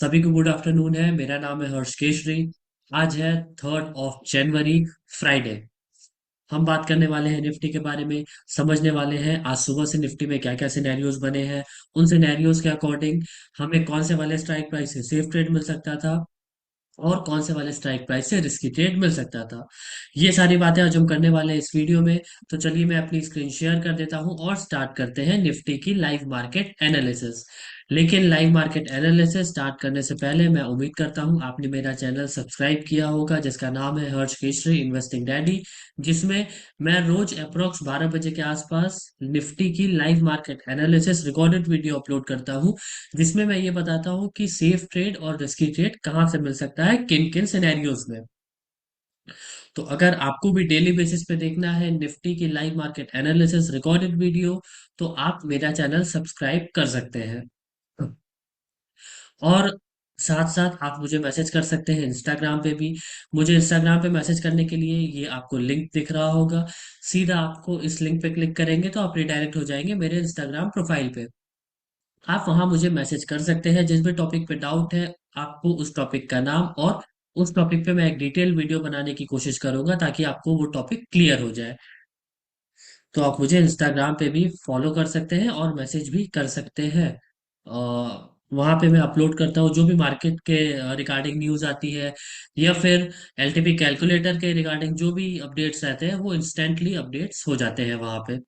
सभी को good afternoon है। मेरा नाम है हर्ष केशरी। आज है 3 जनवरी, फ्राइडे। हम बात करने वाले हैं निफ्टी के बारे में। समझने वाले हैं आज सुबह से निफ्टी में क्या क्या सिनेरियोज बने हैं। उन सिनेरियोज के अकॉर्डिंग हमें कौन से वाले स्ट्राइक प्राइस से सेफ ट्रेड मिल सकता था और कौन से वाले स्ट्राइक प्राइस से रिस्की ट्रेड मिल सकता था। ये सारी बातें आज हम करने वाले हैं इस वीडियो में। तो चलिए मैं अपनी स्क्रीन शेयर कर देता हूं और स्टार्ट करते हैं निफ्टी की लाइव मार्केट एनालिसिस। लेकिन लाइव मार्केट एनालिसिस स्टार्ट करने से पहले मैं उम्मीद करता हूं आपने मेरा चैनल सब्सक्राइब किया होगा, जिसका नाम है हर्ष केशरी इन्वेस्टिंग डैडी, जिसमें मैं रोज अप्रोक्स 12 बजे के आसपास निफ्टी की live market analysis recorded video upload करता हूं, जिसमें मैं ये बताता हूँ कि सेफ ट्रेड और रिस्की ट्रेड कहाँ से मिल सकता है, किन किन सिनेरियोज में। तो अगर आपको भी डेली बेसिस पे देखना है निफ्टी की live market analysis recorded video, तो आप मेरा चैनल सब्सक्राइब कर सकते हैं। और साथ साथ आप मुझे मैसेज कर सकते हैं इंस्टाग्राम पे भी। मुझे इंस्टाग्राम पे मैसेज करने के लिए ये आपको लिंक दिख रहा होगा। सीधा आपको इस लिंक पे क्लिक करेंगे तो आप रिडायरेक्ट हो जाएंगे मेरे इंस्टाग्राम प्रोफाइल पे। आप वहां मुझे मैसेज कर सकते हैं जिस भी टॉपिक पे डाउट है। आपको उस टॉपिक का नाम और उस टॉपिक पे मैं एक डिटेल वीडियो बनाने की कोशिश करूंगा ताकि आपको वो टॉपिक क्लियर हो जाए। तो आप मुझे इंस्टाग्राम पे भी फॉलो कर सकते हैं और मैसेज भी कर सकते हैं। वहां पे मैं अपलोड करता हूँ जो भी मार्केट के रिगार्डिंग न्यूज आती है, या फिर एलटीपी कैलकुलेटर के रिगार्डिंग जो भी अपडेट्स रहते हैं वो इंस्टेंटली अपडेट्स हो जाते हैं वहां पे।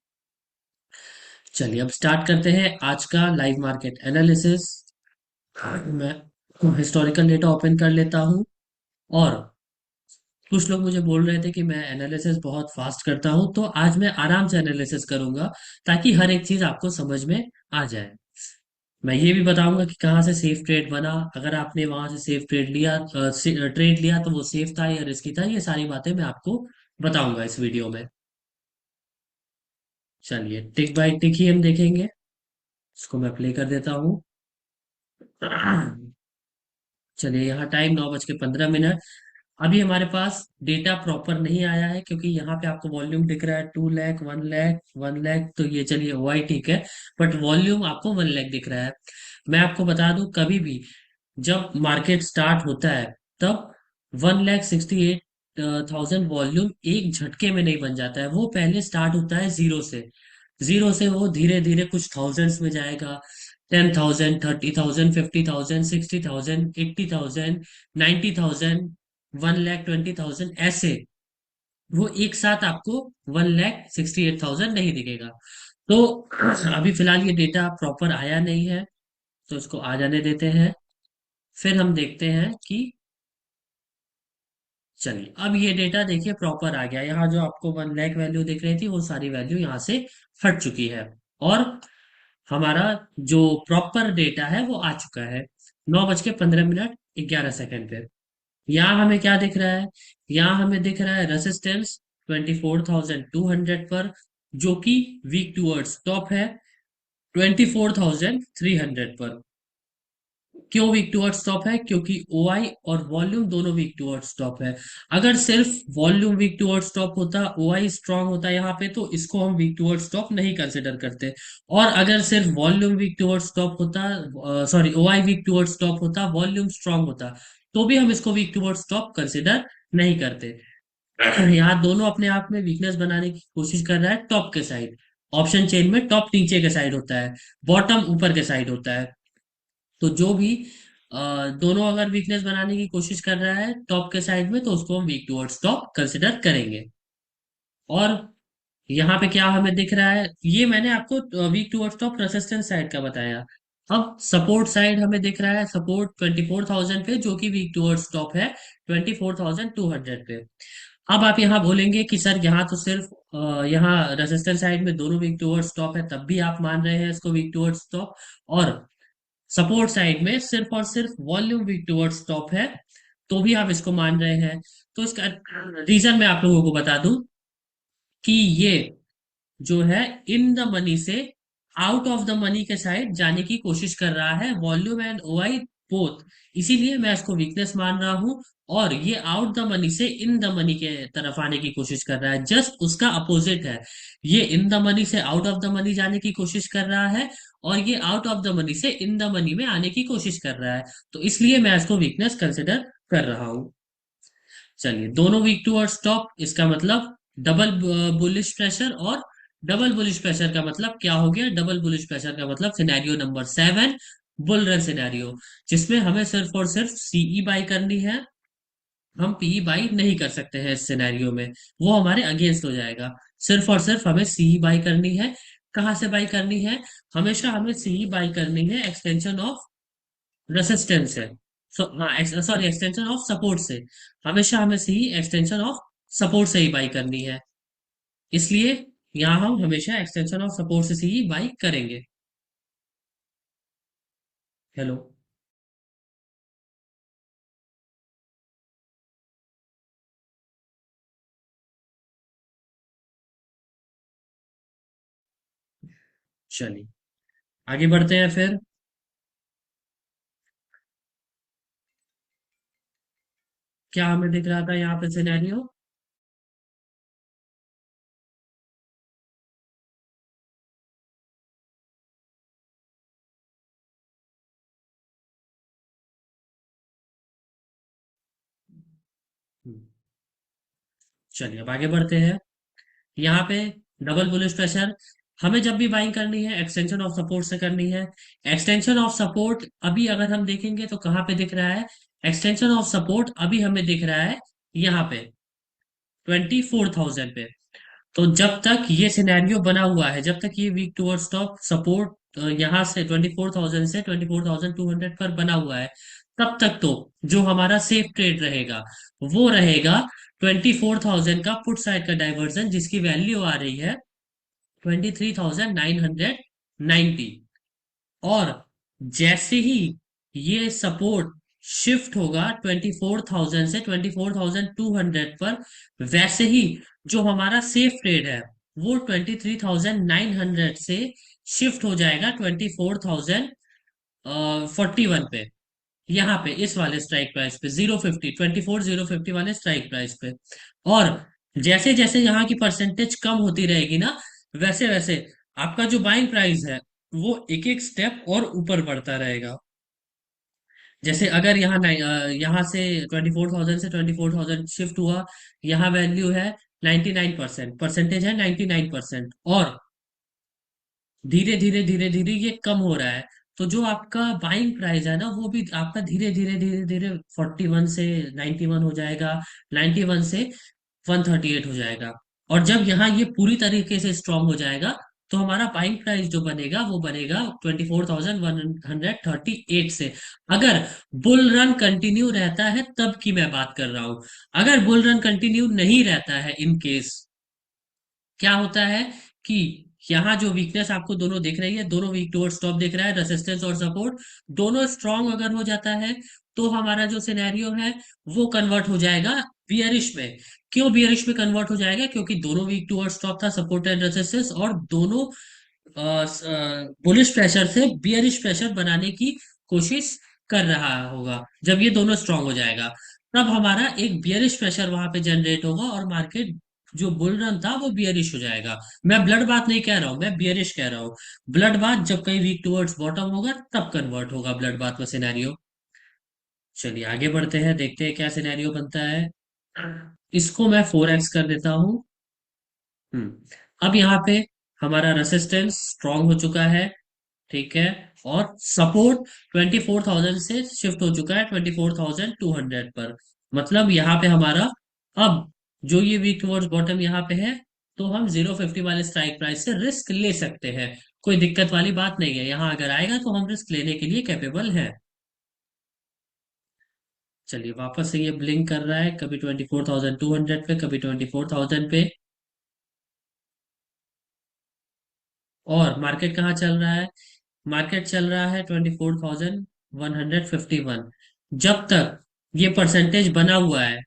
चलिए अब स्टार्ट करते हैं आज का लाइव मार्केट एनालिसिस। मैं हिस्टोरिकल डेटा ओपन कर लेता हूं। और कुछ लोग मुझे बोल रहे थे कि मैं एनालिसिस बहुत फास्ट करता हूं, तो आज मैं आराम से एनालिसिस करूंगा ताकि हर एक चीज आपको समझ में आ जाए। मैं ये भी बताऊंगा कि कहाँ से सेफ ट्रेड बना, अगर आपने वहां से सेफ ट्रेड लिया, ट्रेड लिया तो वो सेफ था या रिस्की था। ये सारी बातें मैं आपको बताऊंगा इस वीडियो में। चलिए टिक बाय टिक ही हम देखेंगे। इसको मैं प्ले कर देता हूँ। चलिए यहाँ टाइम 9:15। अभी हमारे पास डेटा प्रॉपर नहीं आया है क्योंकि यहाँ पे आपको वॉल्यूम दिख रहा है 2 लाख, 1 लाख, 1 लाख, तो ये चलिए वाई ठीक है। बट वॉल्यूम आपको 1 लाख दिख रहा है। मैं आपको बता दूं कभी भी जब मार्केट स्टार्ट होता है तब 1,68,000 वॉल्यूम एक झटके में नहीं बन जाता है। वो पहले स्टार्ट होता है जीरो से। जीरो से वो धीरे धीरे कुछ थाउजेंड्स में जाएगा। 10,000, 30,000, 50,000, 60,000, 80,000, 90,000, 1,20,000, ऐसे वो एक साथ आपको 1,68,000 नहीं दिखेगा। तो अभी फिलहाल ये डेटा प्रॉपर आया नहीं है, तो इसको आ जाने देते हैं। फिर हम देखते हैं कि चलिए अब ये डेटा देखिए प्रॉपर आ गया। यहाँ जो आपको 1 लाख वैल्यू दिख रही थी वो सारी वैल्यू यहाँ से हट चुकी है। और हमारा जो प्रॉपर डेटा है वो आ चुका है 9:15 11 पे। यहाँ हमें क्या दिख रहा है? यहाँ हमें दिख रहा है रेसिस्टेंस 24,200 पर, जो कि वीक टूवर्ड्स टॉप है 24,300 पर। क्यों वीक टुवर्ड्स टॉप है? क्योंकि ओआई और वॉल्यूम दोनों वीक टुवर्ड्स टॉप है। अगर सिर्फ वॉल्यूम वीक टुवर्ड्स टॉप होता, ओआई स्ट्रांग होता यहाँ पे, तो इसको हम वीक टुवर्ड्स टॉप नहीं कंसिडर करते। और अगर सिर्फ वॉल्यूम वीक टुवर्ड्स टॉप होता, sorry OI weak towards top होता, वॉल्यूम स्ट्रांग होता, तो भी हम इसको वीक टुवर्ड्स टॉप कंसिडर नहीं करते। यहाँ दोनों अपने आप में वीकनेस बनाने की कोशिश कर रहा है टॉप के साइड। ऑप्शन चेन में टॉप नीचे के साइड होता है, बॉटम ऊपर के साइड होता है। तो जो भी दोनों अगर वीकनेस बनाने की कोशिश कर रहा है टॉप के साइड में, तो उसको हम वीक टुवर्ड्स टॉप कंसिडर करेंगे। और यहाँ पे क्या हमें दिख रहा है, ये मैंने आपको weak towards top resistance side का बताया। अब सपोर्ट साइड हमें दिख रहा है, सपोर्ट 24,000 पे, जो कि वीक टुवर्ड्स टॉप है 24,200 पे। अब आप यहाँ बोलेंगे कि सर यहाँ तो सिर्फ यहाँ रेसिस्टेंस साइड में दोनों वीक टुवर्ड्स टॉप है, तब भी आप मान रहे हैं इसको वीक टुवर्ड्स टॉप, और सपोर्ट साइड में सिर्फ और सिर्फ वॉल्यूम वीक टुवर्ड्स टॉप है, तो भी आप इसको मान रहे हैं। तो इसका रीजन मैं आप लोगों को बता दूं कि ये जो है इन द मनी से आउट ऑफ द मनी के साइड जाने की कोशिश कर रहा है, वॉल्यूम एंड ओआई बोथ। इसीलिए मैं इसको वीकनेस मान रहा हूं। और ये आउट द मनी से इन द मनी के तरफ आने की कोशिश कर रहा है, जस्ट उसका अपोजिट है। ये इन द मनी से आउट ऑफ द मनी जाने की कोशिश कर रहा है, और ये आउट ऑफ द मनी से इन द मनी में आने की कोशिश कर रहा है। तो इसलिए मैं इसको वीकनेस कंसिडर कर रहा हूं। चलिए, दोनों वीक टूवर्ड्स स्टॉप, इसका मतलब डबल बुलिश प्रेशर। और डबल बुलिश प्रेशर का मतलब क्या हो गया? डबल बुलिश प्रेशर का मतलब scenario number 7, bull run scenario, जिसमें हमें सिर्फ और सिर्फ सीई बाई करनी है। हम पीई बाई नहीं कर सकते हैं इस सिनेरियो में, वो हमारे अगेंस्ट हो जाएगा। सिर्फ और सिर्फ हमें सीई बाई करनी है। कहाँ से बाई करनी है? हमेशा हमें सीई बाई करनी है एक्सटेंशन ऑफ रेसिस्टेंस है। हाँ, सॉरी, एक्सटेंशन ऑफ सपोर्ट से। हमेशा हमें सीई एक्सटेंशन ऑफ सपोर्ट से ही बाई करनी है। इसलिए यहाँ हम हमेशा एक्सटेंशन ऑफ सपोर्ट से सीई बाई करेंगे। हेलो। चलिए, आगे बढ़ते हैं फिर। क्या हमें दिख रहा था यहाँ पे सिनेरियो? चलिए, अब आगे बढ़ते हैं। यहाँ पे डबल बुलिश प्रेशर, हमें जब भी बाइंग करनी है एक्सटेंशन ऑफ सपोर्ट से करनी है। एक्सटेंशन ऑफ सपोर्ट अभी अगर हम देखेंगे तो कहाँ पे दिख रहा है? एक्सटेंशन ऑफ सपोर्ट अभी हमें दिख रहा है यहाँ पे 24,000 पे। तो जब तक ये सिनेरियो बना हुआ है, जब तक ये वीक टूवर्ड स्टॉप सपोर्ट यहाँ से 24,000 से 24,200 पर बना हुआ है, तब तक तो जो हमारा सेफ ट्रेड रहेगा वो रहेगा 24,000 का पुट साइड का डाइवर्जन, जिसकी वैल्यू आ रही है 23,990। और जैसे ही ये सपोर्ट शिफ्ट होगा 24,000 से 24,200 पर, वैसे ही जो हमारा सेफ ट्रेड है वो 23,900 से शिफ्ट हो जाएगा 24,041 पे। यहाँ पे इस वाले स्ट्राइक प्राइस पे 050, 24,050 वाले स्ट्राइक प्राइस पे। और जैसे जैसे यहाँ की परसेंटेज कम होती रहेगी ना, वैसे वैसे आपका जो बाइंग प्राइस है वो एक एक स्टेप और ऊपर बढ़ता रहेगा। जैसे अगर यहाँ से 24,000 से 24,000 शिफ्ट हुआ, यहाँ वैल्यू है 99%, परसेंटेज है 99%, और धीरे धीरे धीरे धीरे ये कम हो रहा है। तो जो आपका बाइंग प्राइस है ना, वो भी आपका धीरे धीरे धीरे धीरे 41 से 91 हो जाएगा, 91 से 138 हो जाएगा। और जब यहाँ ये पूरी तरीके से स्ट्रांग हो जाएगा, तो हमारा बाइंग प्राइस जो बनेगा वो बनेगा 24,138 से। अगर बुल रन कंटिन्यू रहता है तब की मैं बात कर रहा हूं। अगर बुल रन कंटिन्यू नहीं रहता है, इन केस क्या होता है कि यहाँ जो वीकनेस आपको दोनों दिख रही है, दोनों वीक टुवर्ड स्टॉप दिख रहा है, रेसिस्टेंस और सपोर्ट दोनों स्ट्रांग अगर हो जाता है, तो हमारा जो सिनेरियो है वो कन्वर्ट हो जाएगा बियरिश में। क्यों बियरिश में कन्वर्ट हो जाएगा? क्योंकि दोनों वीक टुवर्ड स्टॉप था, सपोर्ट एंड रेसिस्टेंस, और दोनों बुलिश प्रेशर से बियरिश प्रेशर बनाने की कोशिश कर रहा होगा। जब ये दोनों स्ट्रांग हो जाएगा, तब हमारा एक बियरिश प्रेशर वहां पे जनरेट होगा, और मार्केट जो बुल रन था वो बियरिश हो जाएगा। मैं ब्लड बाथ नहीं कह रहा हूँ, मैं बियरिश कह रहा हूँ। ब्लड बाथ जब कहीं वीक टुवर्ड्स बॉटम होगा तब कन्वर्ट होगा ब्लड बाथ में सिनेरियो। चलिए, आगे बढ़ते हैं, देखते हैं क्या सिनेरियो बनता है। इसको मैं 4x कर देता हूँ। अब यहाँ पे हमारा रेसिस्टेंस स्ट्रांग हो चुका है, ठीक है, और सपोर्ट 24,000 से शिफ्ट हो चुका है 24,200 पर। मतलब यहाँ पे हमारा, अब जो ये वीक टुवर्ड्स बॉटम यहाँ पे है, तो हम 050 वाले स्ट्राइक प्राइस से रिस्क ले सकते हैं। कोई दिक्कत वाली बात नहीं है, यहाँ अगर आएगा तो हम रिस्क लेने के लिए कैपेबल हैं। चलिए, वापस से ये ब्लिंक कर रहा है, कभी 24,200 पे, कभी 24,000 पे। और मार्केट कहाँ चल रहा है? मार्केट चल रहा है 24,151। जब तक ये परसेंटेज बना हुआ है,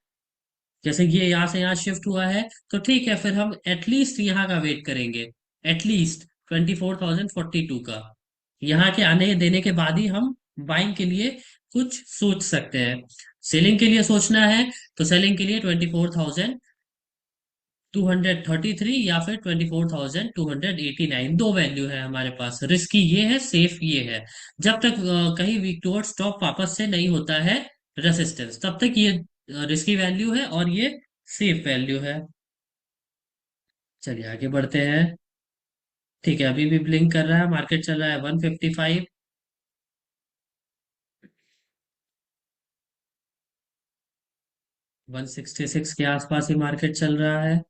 जैसे ये यहाँ से यहाँ शिफ्ट हुआ है, तो ठीक है, फिर हम एटलीस्ट यहाँ का वेट करेंगे। एटलीस्ट 24,042 का यहाँ के आने देने के बाद ही हम बाइंग के लिए कुछ सोच सकते हैं। सेलिंग के लिए सोचना है तो सेलिंग के लिए 24,233 या फिर 24,289, दो वैल्यू है हमारे पास। रिस्की ये है, सेफ ये है। जब तक कहीं वीक टुवर्ड स्टॉप वापस से नहीं होता है रेसिस्टेंस, तब तक ये रिस्की वैल्यू है और ये सेफ वैल्यू है। चलिए आगे बढ़ते हैं। ठीक है, अभी भी ब्लिंक कर रहा है, मार्केट चल रहा है 155, 166 के आसपास ही मार्केट चल रहा है।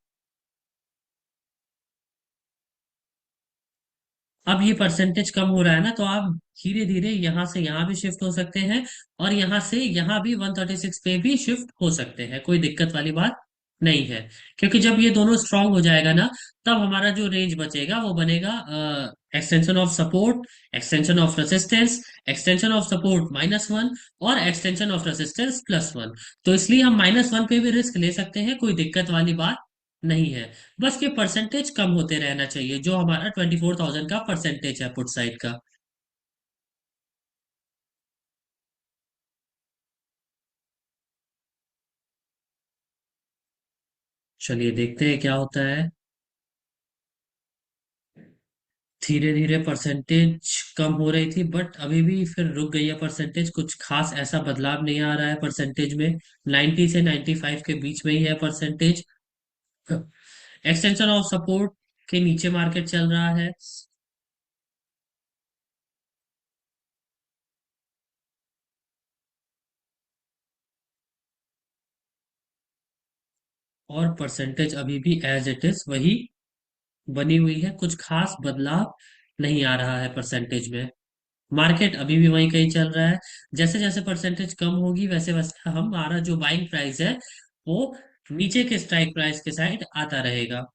अब ये परसेंटेज कम हो रहा है ना, तो आप धीरे धीरे यहां से यहां भी शिफ्ट हो सकते हैं और यहां से यहां भी 136 पे भी शिफ्ट हो सकते हैं, कोई दिक्कत वाली बात नहीं है। क्योंकि जब ये दोनों स्ट्रांग हो जाएगा ना, तब हमारा जो रेंज बचेगा वो बनेगा extension of support, extension of resistance, extension of support -1 और एक्सटेंशन ऑफ रेसिस्टेंस +1। तो इसलिए हम -1 पे भी रिस्क ले सकते हैं, कोई दिक्कत वाली बात नहीं है। बस ये परसेंटेज कम होते रहना चाहिए, जो हमारा 24,000 का परसेंटेज है पुट साइड का। चलिए देखते हैं क्या होता है। धीरे धीरे परसेंटेज कम हो रही थी, बट अभी भी फिर रुक गई है परसेंटेज। कुछ खास ऐसा बदलाव नहीं आ रहा है परसेंटेज में। 90 से 95 के बीच में ही है परसेंटेज। एक्सटेंशन ऑफ सपोर्ट के नीचे मार्केट चल रहा है और परसेंटेज अभी भी एज इट इज वही बनी हुई है। कुछ खास बदलाव नहीं आ रहा है परसेंटेज में। मार्केट अभी भी वहीं कहीं चल रहा है। जैसे जैसे परसेंटेज कम होगी वैसे वैसे हमारा जो बाइंग प्राइस है वो नीचे के स्ट्राइक प्राइस के साइड आता रहेगा।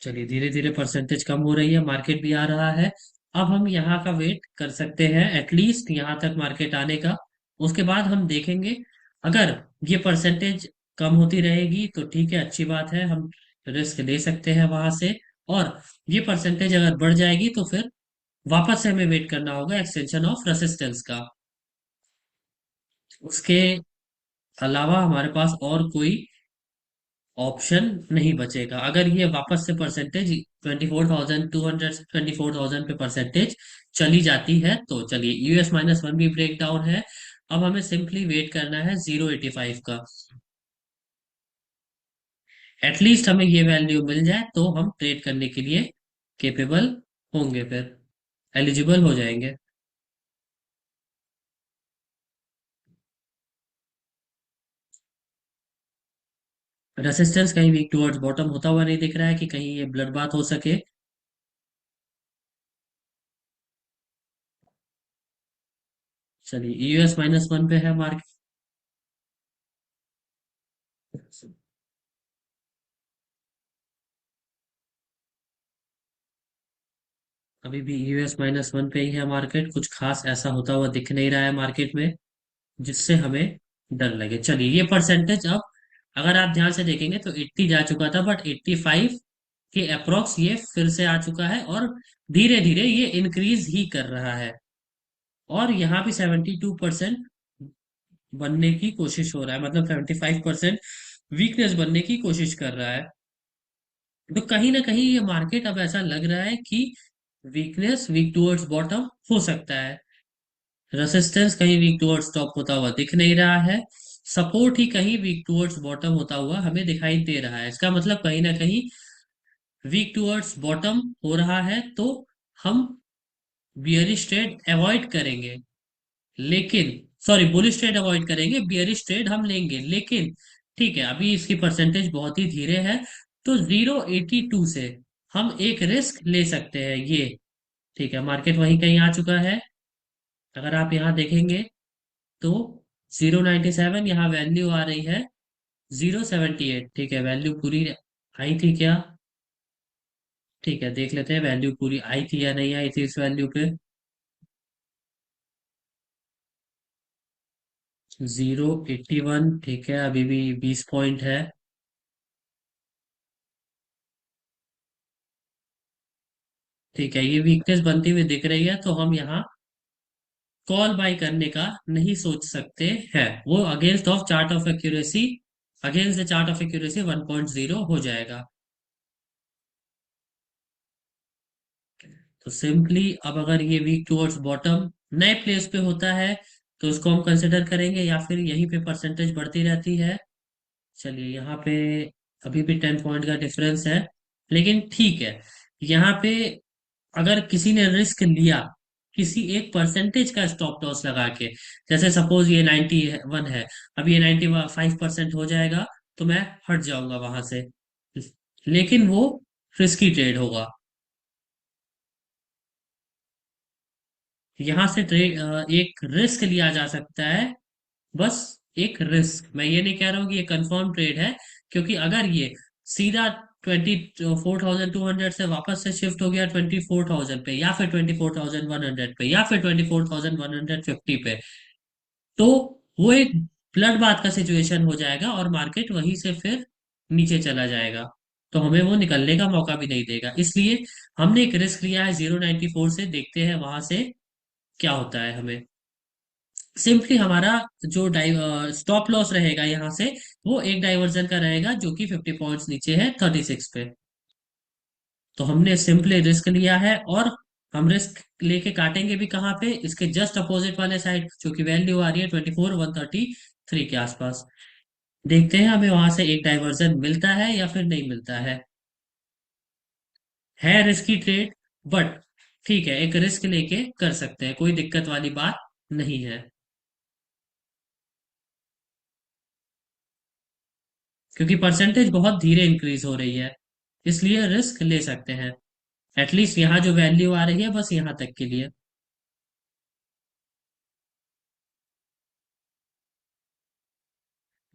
चलिए धीरे धीरे परसेंटेज कम हो रही है, मार्केट भी आ रहा है। अब हम यहाँ का वेट कर सकते हैं एटलीस्ट यहाँ तक मार्केट आने का। उसके बाद हम देखेंगे। अगर ये परसेंटेज कम होती रहेगी तो ठीक है, अच्छी बात है, हम रिस्क ले सकते हैं वहां से। और ये परसेंटेज अगर बढ़ जाएगी तो फिर वापस से हमें वेट करना होगा एक्सटेंशन ऑफ रेसिस्टेंस का। उसके अलावा हमारे पास और कोई ऑप्शन नहीं बचेगा। अगर ये वापस से परसेंटेज 24,200 24,000 पे परसेंटेज चली जाती है तो चलिए, US-1 भी ब्रेक डाउन है। अब हमें सिंपली वेट करना है 0.85 का। एटलीस्ट हमें ये वैल्यू मिल जाए तो हम ट्रेड करने के लिए केपेबल होंगे, फिर एलिजिबल हो जाएंगे। रेसिस्टेंस कहीं वीक टुवर्ड्स बॉटम होता हुआ नहीं दिख रहा है कि कहीं ये ब्लड बाथ हो सके। चलिए US-1 पे है मार्केट। अभी भी US-1 पे ही है मार्केट, कुछ खास ऐसा होता हुआ दिख नहीं रहा है मार्केट में जिससे हमें डर लगे। चलिए ये परसेंटेज अब अगर आप ध्यान से देखेंगे तो 80 जा चुका था, बट 85 के अप्रोक्स ये फिर से आ चुका है और धीरे धीरे ये इंक्रीज ही कर रहा है। और यहाँ भी 72% बनने की कोशिश हो रहा है, मतलब 75% वीकनेस बनने की कोशिश कर रहा है। तो कहीं ना कहीं ये मार्केट अब ऐसा लग रहा है कि वीकनेस वीक टुवर्ड्स बॉटम हो सकता है। रेसिस्टेंस कहीं वीक टुवर्ड्स टॉप होता हुआ दिख नहीं रहा है। सपोर्ट ही कहीं वीक टुवर्ड्स बॉटम होता हुआ हमें दिखाई दे रहा है। इसका मतलब कहीं ना कहीं वीक टुवर्ड्स बॉटम हो रहा है, तो हम बियरिश ट्रेड अवॉइड करेंगे। लेकिन सॉरी, बुलिश ट्रेड अवॉइड करेंगे, बियरिश ट्रेड हम लेंगे। लेकिन ठीक है, अभी इसकी परसेंटेज बहुत ही धीरे है, तो 0.82 से हम एक रिस्क ले सकते हैं ये। ठीक है, मार्केट वहीं कहीं आ चुका है। अगर आप यहाँ देखेंगे तो 0.97 यहाँ वैल्यू आ रही है। 0.78, ठीक है, वैल्यू पूरी आई थी क्या? ठीक है, देख लेते हैं वैल्यू पूरी आई थी या नहीं आई थी इस वैल्यू पे। 081, ठीक है, अभी भी 20 पॉइंट है। ठीक है, ये वीकनेस बनती हुई दिख रही है, तो हम यहाँ कॉल बाय करने का नहीं सोच सकते हैं। वो against of chart of accuracy, against the chart of accuracy 1.0 हो जाएगा। तो सिंपली अब अगर ये वीक टुवर्ड्स बॉटम नए प्लेस पे होता है तो उसको हम कंसिडर करेंगे, या फिर यहीं पे परसेंटेज बढ़ती रहती है। चलिए यहाँ पे अभी भी 10 पॉइंट का डिफरेंस है, लेकिन ठीक है। यहाँ पे अगर किसी ने रिस्क लिया किसी एक परसेंटेज का स्टॉप लॉस लगा के, जैसे सपोज ये 91 है, अब ये 95% हो जाएगा, तो मैं हट जाऊंगा वहां से, लेकिन वो रिस्की ट्रेड होगा। यहां से एक रिस्क लिया जा सकता है, बस एक रिस्क। मैं ये नहीं कह रहा हूँ कि ये कंफर्म ट्रेड है, क्योंकि अगर ये सीधा 24,200 से वापस से शिफ्ट हो गया 24,000 पे, या फिर 24,100 पे, या फिर 24,150 पे, तो वो एक ब्लड बाथ का सिचुएशन हो जाएगा और मार्केट वहीं से फिर नीचे चला जाएगा। तो हमें वो निकलने का मौका भी नहीं देगा, इसलिए हमने एक रिस्क लिया है 0.94 से, देखते हैं वहां से क्या होता है हमें। सिंपली हमारा जो स्टॉप लॉस रहेगा यहाँ से, वो एक डाइवर्जन का रहेगा जो कि 50 पॉइंट्स नीचे है 36 पे। तो हमने सिंपली रिस्क लिया है, और हम रिस्क लेके काटेंगे भी कहाँ पे, इसके जस्ट अपोजिट वाले साइड, जो कि वैल्यू आ रही है 24,133 के आसपास। देखते हैं हमें वहां से एक डाइवर्जन मिलता है या फिर नहीं मिलता है रिस्की ट्रेड, बट ठीक है, एक रिस्क लेके कर सकते हैं, कोई दिक्कत वाली बात नहीं है। क्योंकि परसेंटेज बहुत धीरे इंक्रीज हो रही है, इसलिए रिस्क ले सकते हैं। एटलीस्ट यहाँ जो वैल्यू आ रही है बस यहाँ तक के लिए।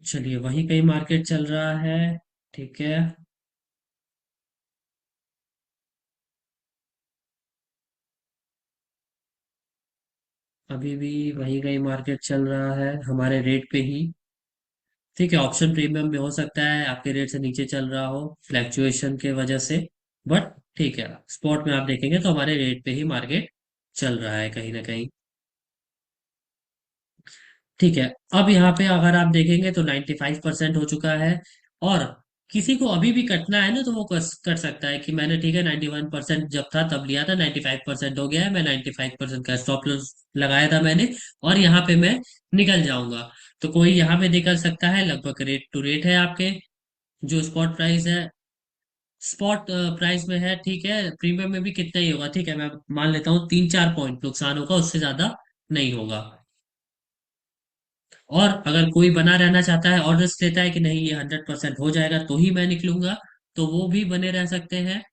चलिए, वही कहीं मार्केट चल रहा है। ठीक है, अभी भी वही कहीं मार्केट चल रहा है हमारे रेट पे ही। ठीक है, ऑप्शन प्रीमियम में हो सकता है आपके रेट से नीचे चल रहा हो फ्लैक्चुएशन के वजह से, बट ठीक है, स्पॉट में आप देखेंगे तो हमारे रेट पे ही मार्केट चल रहा है कहीं ना कहीं। ठीक है, अब यहाँ पे अगर आप देखेंगे तो 95% हो चुका है, और किसी को अभी भी कटना है ना तो वो कट सकता है कि मैंने, ठीक है, 91% जब था तब लिया था, 95% हो गया है, मैं 95% का स्टॉप लॉस लगाया था मैंने, और यहाँ पे मैं निकल जाऊंगा। तो कोई यहाँ पे निकल सकता है, लगभग रेट टू रेट है आपके, जो स्पॉट प्राइस है, स्पॉट प्राइस में है। ठीक है, प्रीमियम में भी कितना ही होगा, ठीक है, मैं मान लेता हूँ 3-4 पॉइंट नुकसान होगा, उससे ज्यादा नहीं होगा। और अगर कोई बना रहना चाहता है और रिस्क लेता है कि नहीं ये 100% हो जाएगा तो ही मैं निकलूंगा, तो वो भी बने रह सकते हैं।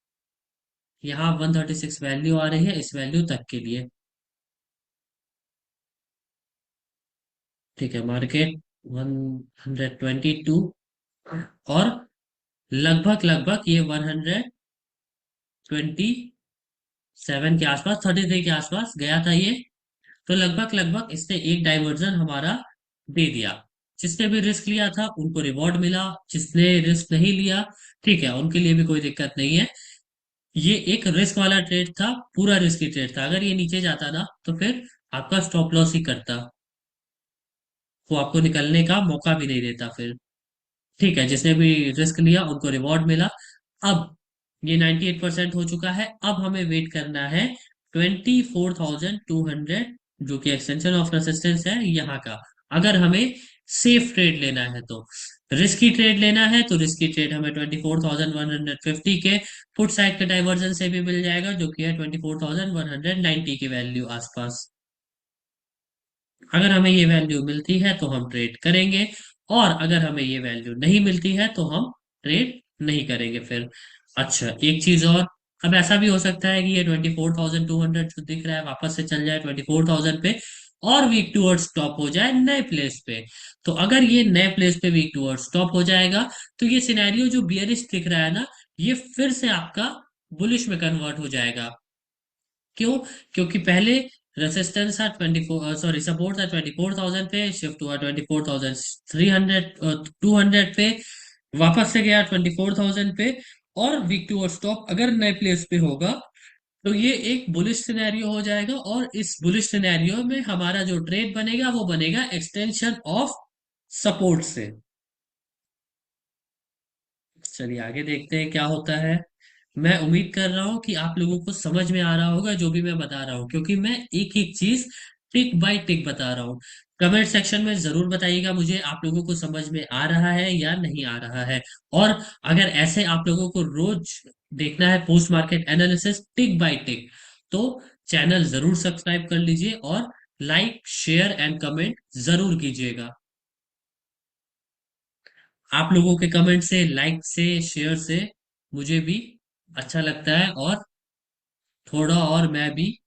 यहाँ 136 वैल्यू आ रही है इस वैल्यू तक के लिए। ठीक है, मार्केट 122, और लगभग लगभग ये 127 के आसपास, 33 के आसपास गया था ये। तो लगभग लगभग इसने एक डाइवर्जन हमारा दे दिया। जिसने भी रिस्क लिया था उनको रिवॉर्ड मिला, जिसने रिस्क नहीं लिया, ठीक है, उनके लिए भी कोई दिक्कत नहीं है। ये एक रिस्क वाला ट्रेड था, पूरा रिस्की ट्रेड था। अगर ये नीचे जाता ना तो फिर आपका स्टॉप लॉस ही करता, वो आपको निकलने का मौका भी नहीं देता फिर। ठीक है, जिसने भी रिस्क लिया उनको रिवॉर्ड मिला। अब ये 98% हो चुका है, अब हमें वेट करना है 24,200, जो कि एक्सटेंशन ऑफ रेसिस्टेंस है यहाँ का। अगर हमें सेफ ट्रेड लेना है तो, रिस्की ट्रेड लेना है तो रिस्की ट्रेड हमें 24,150 के फुट साइड के डाइवर्जन से भी मिल जाएगा, जो कि है 24,190 की वैल्यू आसपास। अगर हमें ये वैल्यू मिलती है तो हम ट्रेड करेंगे, और अगर हमें ये वैल्यू नहीं मिलती है तो हम ट्रेड नहीं करेंगे फिर। अच्छा, एक चीज और, अब ऐसा भी हो सकता है कि ये 24,200 जो दिख रहा है वापस से चल जाए 24,000 पे, और वीक टूवर्ड स्टॉप हो जाए नए प्लेस पे। तो अगर ये नए प्लेस पे वीक टूवर्ड स्टॉप हो जाएगा, तो ये सिनेरियो जो बियरिश दिख रहा है ना, ये फिर से आपका बुलिश में कन्वर्ट हो जाएगा। क्यों? क्योंकि पहले रेसिस्टेंस था 24, सॉरी सपोर्ट था 24,000 पे, शिफ्ट हुआ 24,300, 200 पे, वापस से गया 24,000 पे। और वीक टू स्टॉप अगर नए प्लेस पे होगा तो ये एक बुलिश सिनेरियो हो जाएगा, और इस बुलिश सिनेरियो में हमारा जो ट्रेड बनेगा वो बनेगा एक्सटेंशन ऑफ सपोर्ट से। चलिए आगे देखते हैं क्या होता है। मैं उम्मीद कर रहा हूं कि आप लोगों को समझ में आ रहा होगा जो भी मैं बता रहा हूं, क्योंकि मैं एक एक चीज टिक बाय टिक बता रहा हूं। कमेंट सेक्शन में जरूर बताइएगा मुझे आप लोगों को समझ में आ रहा है या नहीं आ रहा है। और अगर ऐसे आप लोगों को रोज देखना है पोस्ट मार्केट एनालिसिस टिक बाय टिक, तो चैनल जरूर सब्सक्राइब कर लीजिए और लाइक शेयर एंड कमेंट जरूर कीजिएगा। आप लोगों के कमेंट से, लाइक से, शेयर से मुझे भी अच्छा लगता है, और थोड़ा और मैं भी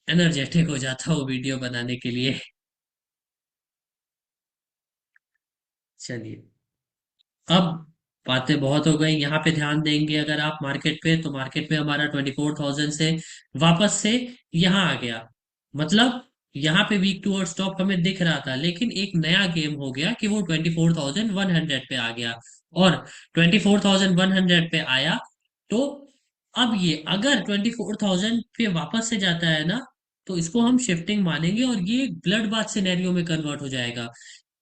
एनर्जेटिक हो जाता हूँ वीडियो बनाने के लिए। चलिए, अब बातें बहुत हो गई, यहाँ पे ध्यान देंगे अगर आप मार्केट पे, तो मार्केट में हमारा 24,000 से वापस से यहाँ आ गया। मतलब यहाँ पे वीक टू और स्टॉप हमें दिख रहा था, लेकिन एक नया गेम हो गया कि वो 24,100 पे आ गया। और 24,100 पे आया तो अब ये अगर 24,000 पे वापस से जाता है ना, तो इसको हम शिफ्टिंग मानेंगे और ये ब्लड बाथ सिनेरियो में कन्वर्ट हो जाएगा,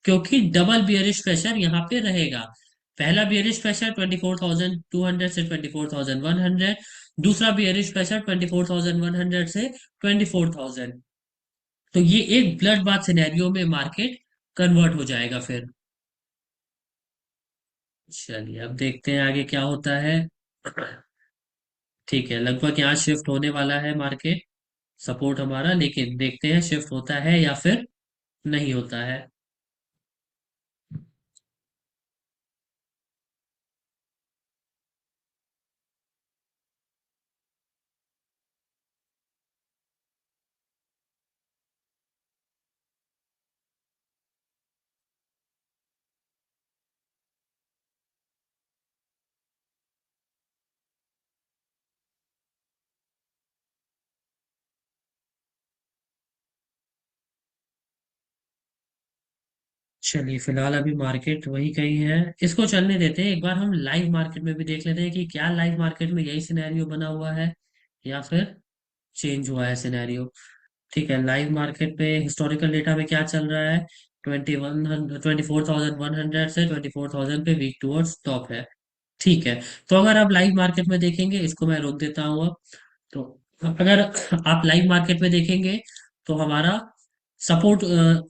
क्योंकि डबल बियरिश प्रेशर यहाँ पे रहेगा। पहला बियरिश प्रेशर 24,200 से 24,100, दूसरा बियरिश प्रेशर 24,100 से 24,000। तो ये एक ब्लड बाथ सिनेरियो में मार्केट कन्वर्ट हो जाएगा फिर। चलिए अब देखते हैं आगे क्या होता है। ठीक है, लगभग यहाँ शिफ्ट होने वाला है मार्केट, सपोर्ट हमारा, लेकिन देखते हैं शिफ्ट होता है या फिर नहीं होता है। चलिए फिलहाल अभी मार्केट वही कहीं है, इसको चलने देते हैं। एक बार हम लाइव मार्केट में भी देख लेते हैं कि क्या लाइव मार्केट में यही सिनेरियो बना हुआ है या फिर चेंज हुआ है सिनेरियो। ठीक है, लाइव मार्केट पे हिस्टोरिकल डेटा में क्या चल रहा है, 24,100 से 24,000 पे वीक टूवर्ड्स टॉप है। ठीक है, तो अगर आप लाइव मार्केट में देखेंगे, इसको मैं रोक देता हूँ अब। तो अगर आप लाइव मार्केट में देखेंगे तो हमारा सपोर्ट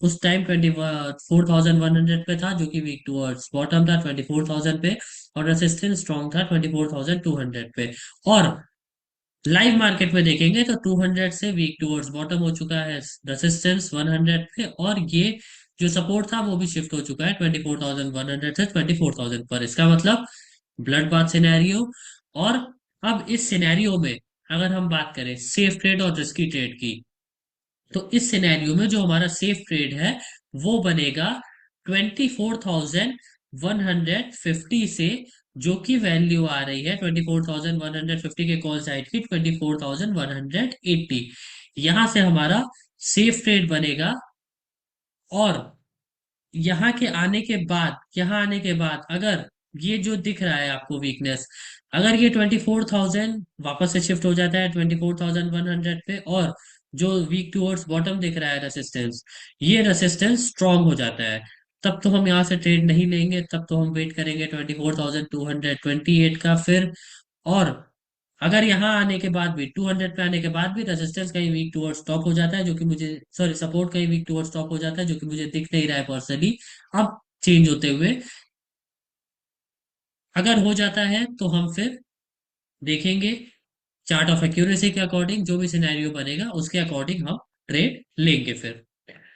उस टाइम 24,100 पे था, जो कि वीक टूवर्ड्स बॉटम था 24,000 पे, और रेसिस्टेंस स्ट्रॉन्ग था 24,200 पे। और लाइव मार्केट में देखेंगे तो 200 से वीक टूवर्ड्स बॉटम हो चुका है, रेसिस्टेंस 100 पे, और ये जो सपोर्ट था वो भी शिफ्ट हो चुका है 24,100 से 24,000 पर। इसका मतलब ब्लड बाथ सिनेरियो। और अब इस सिनेरियो में अगर हम बात करें सेफ ट्रेड और रिस्की ट्रेड की, तो इस सिनेरियो में जो हमारा सेफ ट्रेड है वो बनेगा 24,150 से, जो कि वैल्यू आ रही है 24,150 के कॉल साइड की 24,180। यहां से हमारा सेफ ट्रेड बनेगा। और यहाँ के आने के बाद, यहाँ आने के बाद अगर ये जो दिख रहा है आपको वीकनेस, अगर ये 24,000 वापस से शिफ्ट हो जाता है 24,100 पे, और जो वीक टूवर्ड्स बॉटम दिख रहा है रेसिस्टेंस, ये रेसिस्टेंस स्ट्रांग हो जाता है, तब तो हम यहाँ से ट्रेड नहीं लेंगे, तब तो हम वेट करेंगे 24,228 का फिर। और अगर यहाँ आने के बाद भी 200 पे आने के बाद भी रेजिस्टेंस कहीं वीक टुवर्ड स्टॉप हो जाता है, जो कि मुझे, सॉरी सपोर्ट कहीं वीक टुवर्ड स्टॉप हो जाता है, जो कि मुझे दिख नहीं रहा है पर्सनली अब चेंज होते हुए। अगर हो जाता है तो हम फिर देखेंगे चार्ट ऑफ एक्यूरेसी के अकॉर्डिंग, जो भी सिनेरियो बनेगा उसके अकॉर्डिंग हम ट्रेड लेंगे फिर।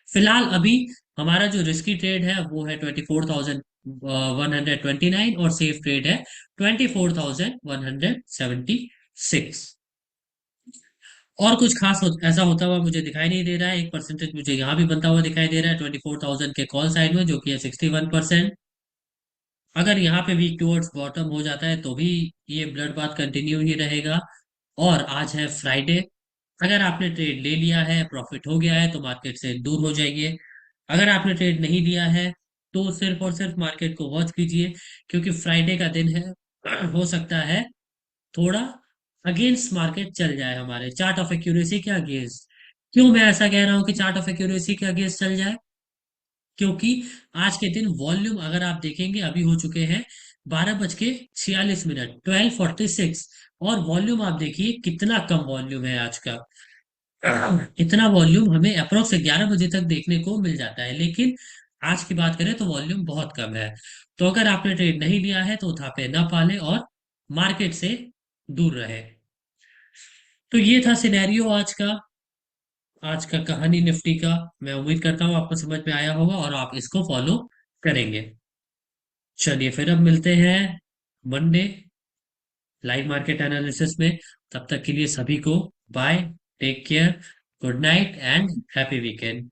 फिलहाल अभी हमारा जो रिस्की ट्रेड है वो है 24,129, और सेफ ट्रेड है 24,176। और कुछ खास ऐसा होता हुआ मुझे दिखाई नहीं दे रहा है। एक परसेंटेज मुझे यहाँ भी बनता हुआ दिखाई दे रहा है 24,000 के कॉल साइड में, जो कि है 61%। अगर यहाँ पे वीक टूवर्ड्स बॉटम हो जाता है तो भी ये ब्लड बाथ कंटिन्यू ही रहेगा। और आज है फ्राइडे, अगर आपने ट्रेड ले लिया है, प्रॉफिट हो गया है, तो मार्केट से दूर हो जाइए। अगर आपने ट्रेड नहीं लिया है तो सिर्फ और सिर्फ मार्केट को वॉच कीजिए, क्योंकि फ्राइडे का दिन है। हो सकता है थोड़ा अगेंस्ट मार्केट चल जाए, हमारे चार्ट ऑफ एक्यूरेसी के अगेंस्ट। क्यों मैं ऐसा कह रहा हूं कि चार्ट ऑफ एक्यूरेसी के अगेंस्ट चल जाए? क्योंकि आज के दिन वॉल्यूम अगर आप देखेंगे अभी हो चुके हैं 12:46, 12:46। और वॉल्यूम आप देखिए कितना कम वॉल्यूम है आज का। इतना वॉल्यूम हमें अप्रोक्स 11 बजे तक देखने को मिल जाता है, लेकिन आज की बात करें तो वॉल्यूम बहुत कम है। तो अगर आपने ट्रेड नहीं लिया है तो उठा पे ना पाले और मार्केट से दूर रहे। तो ये था सिनेरियो आज का कहानी निफ्टी का। मैं उम्मीद करता हूँ आपको समझ में आया होगा और आप इसको फॉलो करेंगे। चलिए फिर अब मिलते हैं मंडे लाइव मार्केट एनालिसिस में। तब तक के लिए सभी को bye, take care, good night and happy weekend.